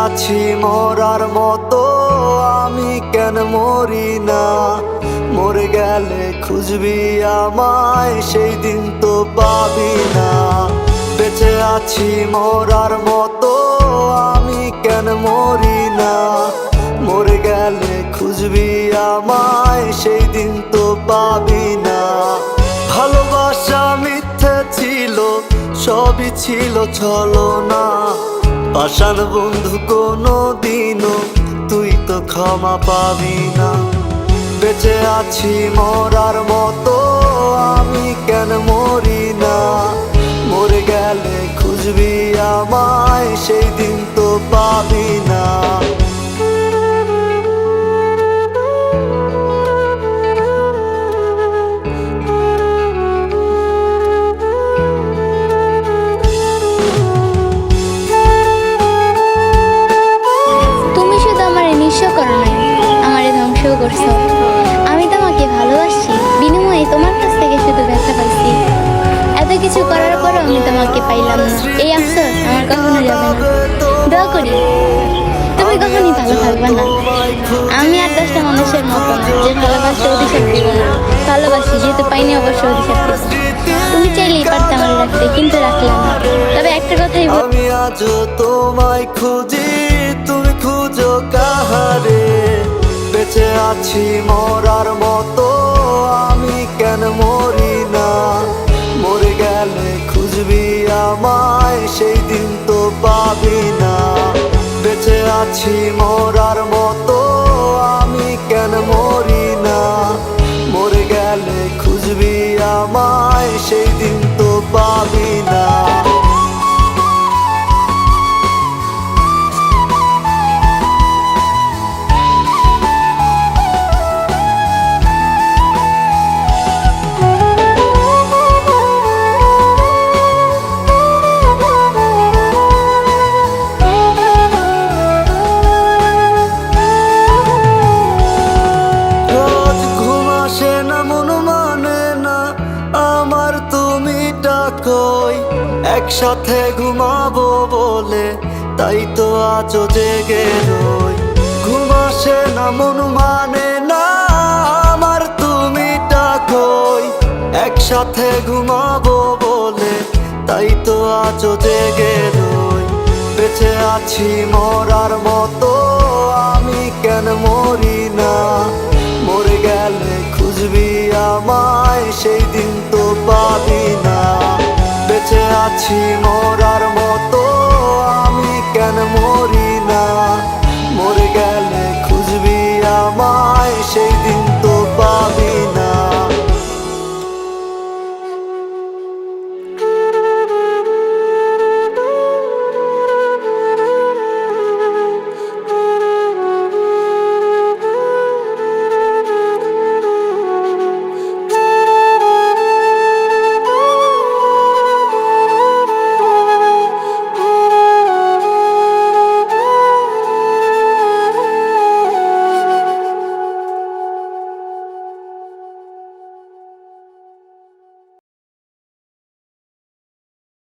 আছি মরার মতো, আমি কেন মরি না? মরে গেলে খুঁজবি আমায়, সেই দিন তো পাবি না। বেঁচে আছি মরার মতো, আমি কেন মরি না? মরে গেলে খুঁজবি আমায়, সেই দিন তো পাবি না। ভালোবাসা মিথ্যে ছিল, সবই ছিল ছলনা। পাষাণ বন্ধু কোনো দিনও তুই তো ক্ষমা পাবি না। বেঁচে আছি মরার মতো, আমি কেন মরি না? মরে গেলে খুঁজবি আমায়, সেই দিন তো পাবি না। করো নাই, আমারে ধ্বংস করছো। আমি তোমাকে ভালোবাসি, বিনিময়ে তোমার কাছ থেকে শুধু ব্যথা পাইছি। এত কিছু করার পরও আমি তোমাকে পাইলাম না, এই আফসোস আমার কখনো যাবে না। দোয়া করি তুমি কখনই ভালো থাকবে না। আমি আর 10টা মানুষের মতো না যে ভালোবাসতে অভিশাপ দিব না। ভালোবাসি, যেহেতু পাইনি অবশ্য অভিশাপ দিব। তুমি চাইলেই পারতে আমার রাখতে, কিন্তু রাখলাম না। তবে একটা কথাই আমি আজও তোমায় খুঁজি, তুমি খুঁজো কাহারে? বেঁচে আছি মরার মতো, আমি কেন মরি না? মরে গেলে খুঁজবি আমায়, সেই দিন তো পাবি না। বেঁচে আছি মরার মতো, আমি কেন মরি না? মরে গেলে খুঁজবি আমায়, সেই দিন তো পাবি না। একসাথে ঘুমাবো বলে তাই তো আজও জেগে রই। ঘুম আসে না, মন মানে না আমার, তুমি ডাকোই। একসাথে ঘুমাবো বলে তাই তো আজও জেগে রই। বেঁচে আছি মরার মতো, আমি কেন মরি না? মরে গেলে খুঁজবি আমায়, সেই দিন তো পাবি না। বেঁচে আছি মরার